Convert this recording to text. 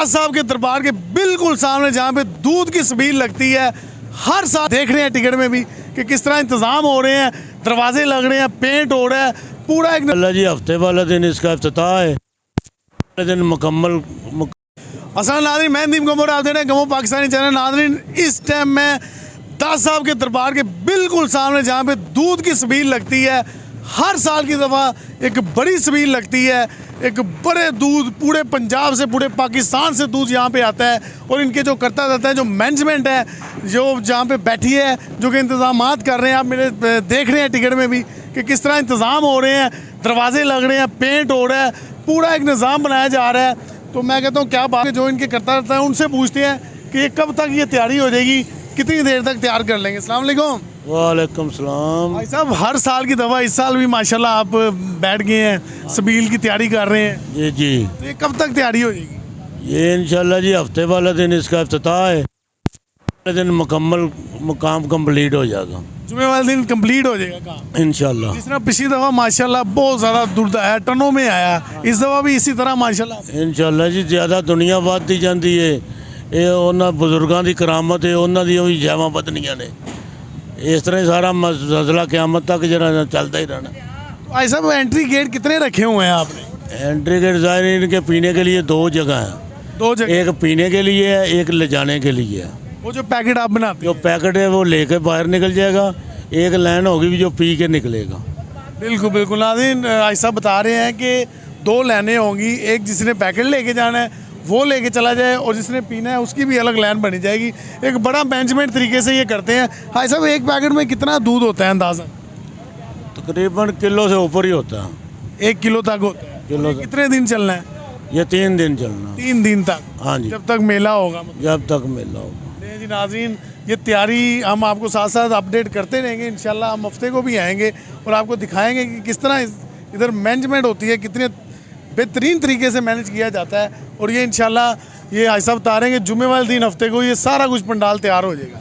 दास साहब के दरबार के बिल्कुल सामने जहाँ पे दूध की छबील लगती है, हर साल देख रहे हैं टिकट में भी कि किस तरह इंतज़ाम हो रहे हैं, दरवाजे लग रहे हैं, पेंट हो रहा है, पूरा एक अल्लाह जी हफ्ते वाले दिन इसका इफ्तिताह है, दिन मुकम्मल असल नाज़रीन मैं नदीम गमोर आप दे रहे हैं गमो पाकिस्तानी चैनल। नाज़रीन इस टाइम में दास साहब के दरबार के बिल्कुल सामने जहाँ पे दूध की छबील लगती है, हर साल की दफ़ा एक बड़ी छबील लगती है, एक बड़े दूध पूरे पंजाब से पूरे पाकिस्तान से दूध यहाँ पे आता है। और इनके जो करता रहता है, जो मैनेजमेंट है जो जहाँ पे बैठी है, जो कि इंतज़ामात कर रहे हैं, आप मेरे देख रहे हैं टिकट में भी कि किस तरह इंतज़ाम हो रहे हैं, दरवाजे लग रहे हैं, पेंट हो रहा है, पूरा एक निज़ाम बनाया जा रहा है। तो मैं कहता हूँ क्या बात है, जो इनके करता रहता है उनसे पूछते हैं कि ये कब तक ये तैयारी हो जाएगी, कितनी देर तक तैयार कर लेंगे। अस्सलाम वालेकुम। वालेकुम सलाम। भाई साहब हर साल की दफ़ा इस साल भी माशाल्लाह आप बैठ गए हैं, सबील की तैयारी कर रहे हैं, जी जी, तो ये कब तक तैयारी हो जाएगी? ये इंशाल्लाह जी हफ्ते वाले दिन इसका इफ्तिताह है, दिन मुकम्मल मुकाम कंप्लीट हो जाएगा, जुमे वाले दिन कंप्लीट हो जाएगा काम इंशाल्लाह। जिस तरह पिछली दफ़ा माशाल्लाह बहुत ज़्यादा दूध आया, टनों में आया, इस दफ़ा भी इसी तरह माशाल्लाह। इंशाल्लाह जी ज़्यादा दुनिया ਵੱਧਦੀ ਜਾਂਦੀ है, ये ਉਹਨਾਂ ਬਜ਼ੁਰਗਾਂ ਦੀ ਕਰਾਮਤ ਹੈ, ਉਹਨਾਂ ਦੀਆਂ ਵੀ ਜਾਵਾਂ ਵਧਣੀਆਂ ਨੇ। इस तरह ही सारा मसला क़यामत तक जरा चलता ही रहना। तो भाई साहब एंट्री गेट कितने रखे हुए हैं आपने? एंट्री गेट ज़ाहिर इनके पीने के लिए दो जगह हैं, दो जगह, एक पीने के लिए है, एक ले जाने के लिए है। वो जो पैकेट आप बनाते जो हैं। पैकेट है वो लेके बाहर निकल जाएगा, एक लाइन होगी जो पी के निकलेगा। बिल्कुल बिल्कुल नाज़रीन ऐसा बता रहे हैं कि दो लाइनें होंगी, एक जिसने पैकेट लेके जाना है वो लेके चला जाए और जिसने पीना है उसकी भी अलग लाइन बनी जाएगी। एक बड़ा मैनेजमेंट तरीके से ये करते हैं। भाई साहब एक पैकेट में कितना दूध होता है अंदाज़ा? तकरीबन किलो से ऊपर ही होता है, 1 किलो तक होता है। किलो तो कितने दिन चलना है? ये 3 दिन चलना। 3 दिन तक? हाँ जी, जब तक मेला होगा। जब तक मेला होगा। नहीं जी नाज़रीन, ये तैयारी हम आपको साथ साथ अपडेट करते रहेंगे। इंशाल्लाह हम हफ्ते को भी आएंगे और आपको दिखाएंगे कि किस तरह इधर मैनेजमेंट होती है, कितने बेहतरीन तरीके से मैनेज किया जाता है। और ये इंशाल्लाह ये ऐसा बता रहे हैं कि जुमे वाले दिन हफ्ते को ये सारा कुछ पंडाल तैयार हो जाएगा।